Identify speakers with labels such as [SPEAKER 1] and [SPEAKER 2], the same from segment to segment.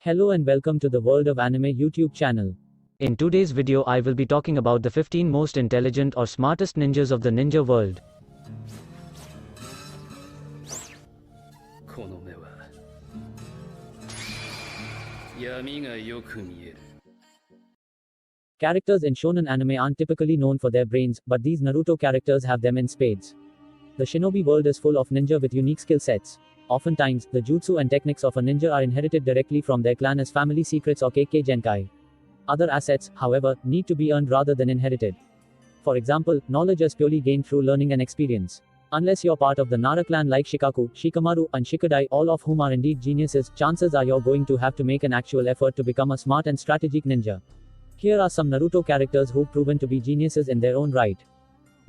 [SPEAKER 1] Hello and welcome to the World of Anime YouTube channel.
[SPEAKER 2] In today's video I will be talking about the 15 most intelligent or smartest ninjas of the ninja world.
[SPEAKER 1] Characters in shonen anime aren't typically known for their brains, but these Naruto characters have them in spades. The shinobi world is full of ninja with unique skill sets. Oftentimes, the jutsu and techniques of a ninja are inherited directly from their clan as family secrets or Kekkei Genkai. Other assets, however, need to be earned rather than inherited. For example, knowledge is purely gained through learning and experience. Unless you're part of the Nara clan like Shikaku, Shikamaru, and Shikadai, all of whom are indeed geniuses, chances are you're going to have to make an actual effort to become a smart and strategic ninja. Here are some Naruto characters who've proven to be geniuses in their own right.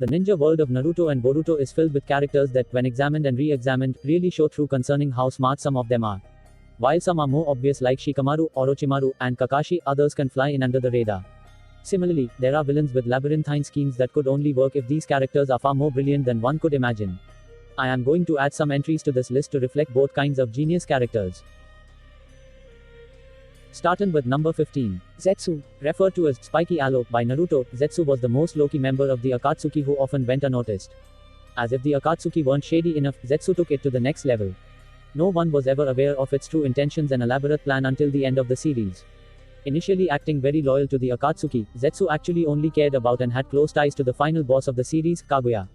[SPEAKER 1] The ninja world of Naruto and Boruto is filled with characters that, when examined and re-examined, really show through concerning how smart some of them are. While some are more obvious like Shikamaru, Orochimaru, and Kakashi, others can fly in under the radar. Similarly, there are villains with labyrinthine schemes that could only work if these characters are far more brilliant than one could imagine. I am going to add some entries to this list to reflect both kinds of genius characters. Starting with number 15. Zetsu. Referred to as Spiky Aloe by Naruto, Zetsu was the most low-key member of the Akatsuki who often went unnoticed. As if the Akatsuki weren't shady enough, Zetsu took it to the next level. No one was ever aware of its true intentions and elaborate plan until the end of the series. Initially acting very loyal to the Akatsuki, Zetsu actually only cared about and had close ties to the final boss of the series, Kaguya.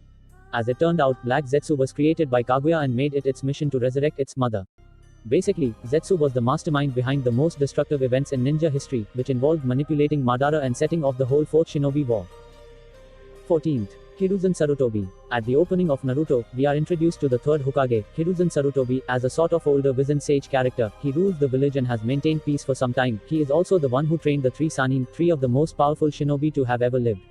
[SPEAKER 1] As it turned out, Black Zetsu was created by Kaguya and made it its mission to resurrect its mother. Basically, Zetsu was the mastermind behind the most destructive events in ninja history, which involved manipulating Madara and setting off the whole Fourth Shinobi War. 14th. Hiruzen Sarutobi. At the opening of Naruto, we are introduced to the third Hokage, Hiruzen Sarutobi, as a sort of older wizened sage character. He rules the village and has maintained peace for some time. He is also the one who trained the three Sannin, three of the most powerful shinobi to have ever lived.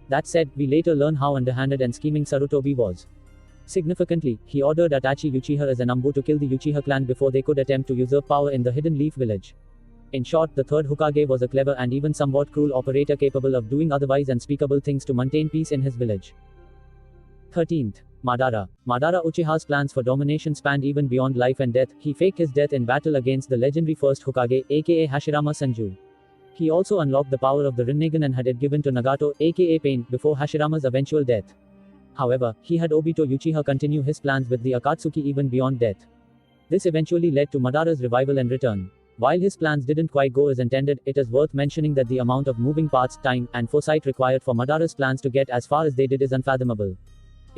[SPEAKER 1] That said, we later learn how underhanded and scheming Sarutobi was. Significantly, he ordered Itachi Uchiha as an Ambu to kill the Uchiha clan before they could attempt to usurp power in the Hidden Leaf village. In short, the third Hokage was a clever and even somewhat cruel operator capable of doing otherwise unspeakable things to maintain peace in his village. 13th. Madara. Madara Uchiha's plans for domination spanned even beyond life and death. He faked his death in battle against the legendary first Hokage, aka Hashirama Senju. He also unlocked the power of the Rinnegan and had it given to Nagato, aka Pain, before Hashirama's eventual death. However, he had Obito Uchiha continue his plans with the Akatsuki even beyond death. This eventually led to Madara's revival and return. While his plans didn't quite go as intended, it is worth mentioning that the amount of moving parts, time, and foresight required for Madara's plans to get as far as they did is unfathomable.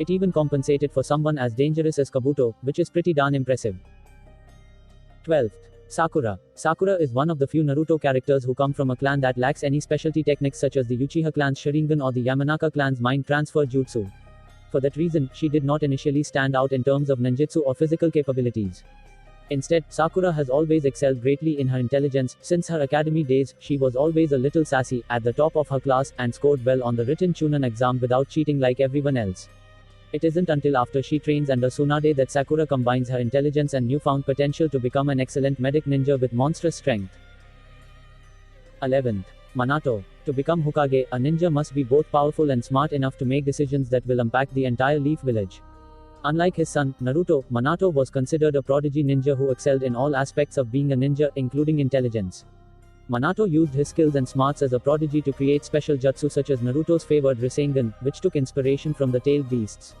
[SPEAKER 1] It even compensated for someone as dangerous as Kabuto, which is pretty darn impressive. 12th. Sakura. Sakura is one of the few Naruto characters who come from a clan that lacks any specialty techniques such as the Uchiha clan's Sharingan or the Yamanaka clan's mind transfer jutsu. For that reason, she did not initially stand out in terms of ninjutsu or physical capabilities. Instead, Sakura has always excelled greatly in her intelligence. Since her academy days, she was always a little sassy, at the top of her class, and scored well on the written Chunin exam without cheating like everyone else. It isn't until after she trains under Tsunade that Sakura combines her intelligence and newfound potential to become an excellent medic ninja with monstrous strength. 11th. Minato. To become Hokage, a ninja must be both powerful and smart enough to make decisions that will impact the entire Leaf village. Unlike his son, Naruto, Minato was considered a prodigy ninja who excelled in all aspects of being a ninja, including intelligence. Minato used his skills and smarts as a prodigy to create special jutsu such as Naruto's favored Rasengan, which took inspiration from the tailed beasts.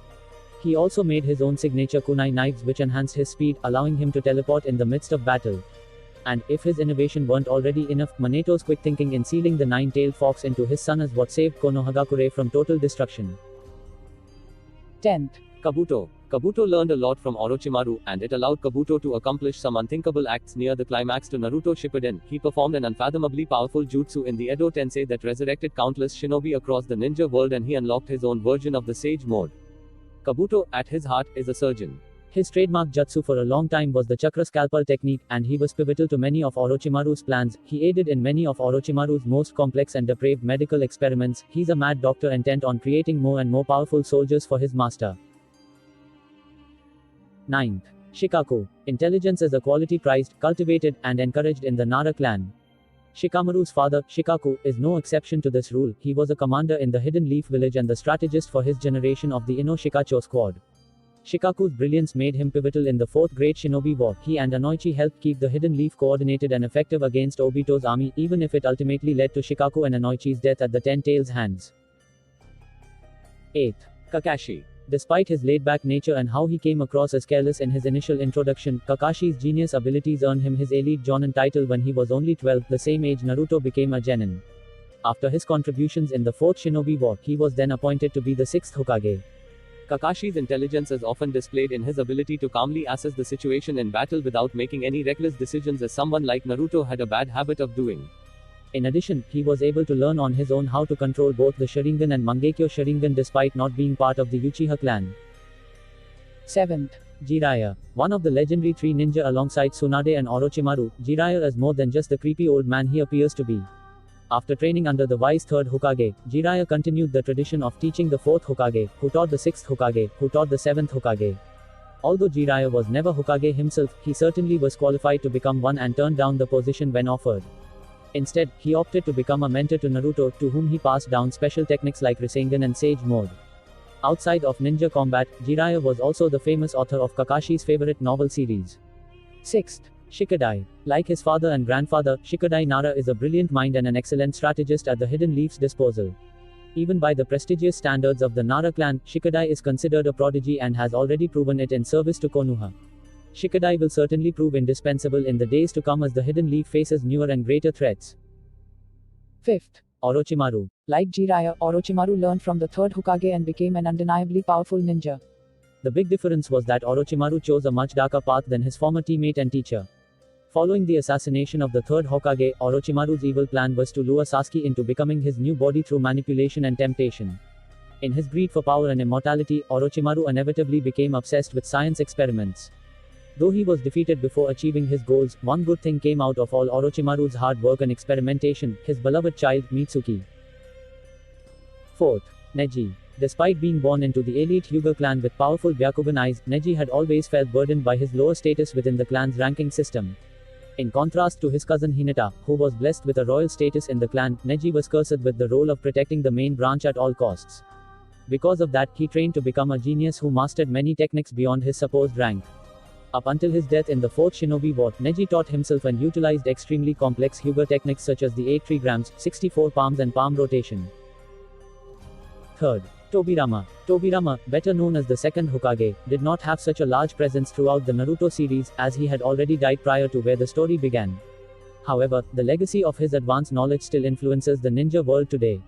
[SPEAKER 1] He also made his own signature kunai knives which enhanced his speed, allowing him to teleport in the midst of battle. And, if his innovation weren't already enough, Maneto's quick thinking in sealing the nine-tailed fox into his son is what saved Konohagakure from total destruction. 10th. Kabuto. Kabuto learned a lot from Orochimaru, and it allowed Kabuto to accomplish some unthinkable acts near the climax to Naruto Shippuden. He performed an unfathomably powerful jutsu in the Edo Tensei that resurrected countless shinobi across the ninja world, and he unlocked his own version of the Sage Mode. Kabuto, at his heart, is a surgeon. His trademark jutsu for a long time was the Chakra Scalpel technique, and he was pivotal to many of Orochimaru's plans. He aided in many of Orochimaru's most complex and depraved medical experiments. He's a mad doctor intent on creating more and more powerful soldiers for his master. 9th. Shikaku. Intelligence is a quality prized, cultivated, and encouraged in the Nara clan. Shikamaru's father, Shikaku, is no exception to this rule. He was a commander in the Hidden Leaf village and the strategist for his generation of the Ino Shikacho squad. Shikaku's brilliance made him pivotal in the Fourth Great Shinobi War. He and Anoichi helped keep the Hidden Leaf coordinated and effective against Obito's army, even if it ultimately led to Shikaku and Anoichi's death at the Ten Tails' hands. 8. Kakashi. Despite his laid-back nature and how he came across as careless in his initial introduction, Kakashi's genius abilities earned him his elite Jonin title when he was only 12, the same age Naruto became a genin. After his contributions in the Fourth Shinobi War, he was then appointed to be the 6th Hokage. Kakashi's intelligence is often displayed in his ability to calmly assess the situation in battle without making any reckless decisions, as someone like Naruto had a bad habit of doing. In addition, he was able to learn on his own how to control both the Sharingan and Mangekyo Sharingan despite not being part of the Uchiha clan. 7th. Jiraiya. One of the legendary three ninja alongside Tsunade and Orochimaru, Jiraiya is more than just the creepy old man he appears to be. After training under the wise third Hokage, Jiraiya continued the tradition of teaching the fourth Hokage, who taught the sixth Hokage, who taught the seventh Hokage. Although Jiraiya was never Hokage himself, he certainly was qualified to become one and turned down the position when offered. Instead, he opted to become a mentor to Naruto, to whom he passed down special techniques like Rasengan and Sage Mode. Outside of ninja combat, Jiraiya was also the famous author of Kakashi's favorite novel series. 6th. Shikadai. Like his father and grandfather, Shikadai Nara is a brilliant mind and an excellent strategist at the Hidden Leaf's disposal. Even by the prestigious standards of the Nara clan, Shikadai is considered a prodigy and has already proven it in service to Konoha. Shikadai will certainly prove indispensable in the days to come as the Hidden Leaf faces newer and greater threats. 5th. Orochimaru. Like Jiraiya, Orochimaru learned from the third Hokage and became an undeniably powerful ninja. The big difference was that Orochimaru chose a much darker path than his former teammate and teacher. Following the assassination of the third Hokage, Orochimaru's evil plan was to lure Sasuke into becoming his new body through manipulation and temptation. In his greed for power and immortality, Orochimaru inevitably became obsessed with science experiments. Though he was defeated before achieving his goals, one good thing came out of all Orochimaru's hard work and experimentation: his beloved child, Mitsuki. 4th. Neji. Despite being born into the elite Hyuga clan with powerful Byakugan eyes, Neji had always felt burdened by his lower status within the clan's ranking system. In contrast to his cousin Hinata, who was blessed with a royal status in the clan, Neji was cursed with the role of protecting the main branch at all costs. Because of that, he trained to become a genius who mastered many techniques beyond his supposed rank. Up until his death in the Fourth Shinobi War, Neji taught himself and utilized extremely complex Hyuga techniques such as the 8 trigrams, 64 palms and palm rotation. 3rd. Tobirama. Tobirama, better known as the second Hokage, did not have such a large presence throughout the Naruto series, as he had already died prior to where the story began. However, the legacy of his advanced knowledge still influences the ninja world today.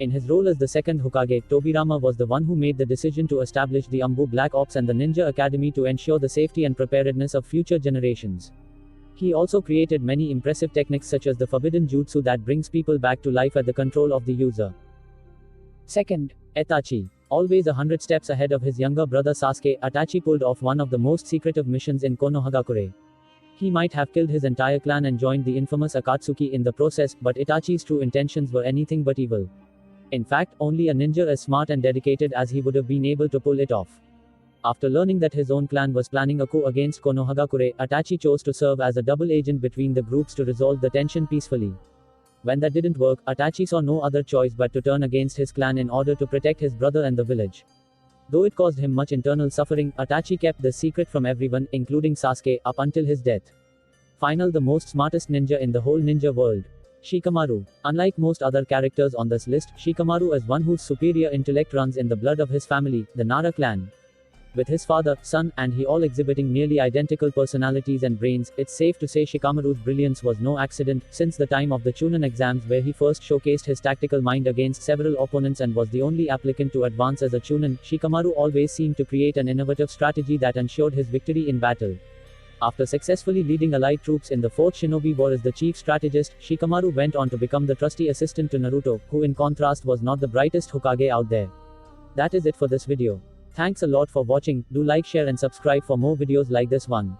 [SPEAKER 1] In his role as the second Hokage, Tobirama was the one who made the decision to establish the Ambu Black Ops and the Ninja Academy to ensure the safety and preparedness of future generations. He also created many impressive techniques such as the Forbidden Jutsu that brings people back to life at the control of the user. 2nd. Itachi. Always 100 steps ahead of his younger brother Sasuke, Itachi pulled off one of the most secretive missions in Konohagakure. He might have killed his entire clan and joined the infamous Akatsuki in the process, but Itachi's true intentions were anything but evil. In fact, only a ninja as smart and dedicated as he would have been able to pull it off. After learning that his own clan was planning a coup against Konohagakure, Itachi chose to serve as a double agent between the groups to resolve the tension peacefully. When that didn't work, Itachi saw no other choice but to turn against his clan in order to protect his brother and the village. Though it caused him much internal suffering, Itachi kept the secret from everyone, including Sasuke, up until his death. Final. The most smartest ninja in the whole ninja world. Shikamaru. Unlike most other characters on this list, Shikamaru is one whose superior intellect runs in the blood of his family, the Nara clan. With his father, son, and he all exhibiting nearly identical personalities and brains, it's safe to say Shikamaru's brilliance was no accident. Since the time of the Chunin exams, where he first showcased his tactical mind against several opponents and was the only applicant to advance as a Chunin, Shikamaru always seemed to create an innovative strategy that ensured his victory in battle. After successfully leading allied troops in the Fourth Shinobi War as the chief strategist, Shikamaru went on to become the trusty assistant to Naruto, who in contrast was not the brightest Hokage out there. That is it for this video. Thanks a lot for watching. Do like, share and subscribe for more videos like this one.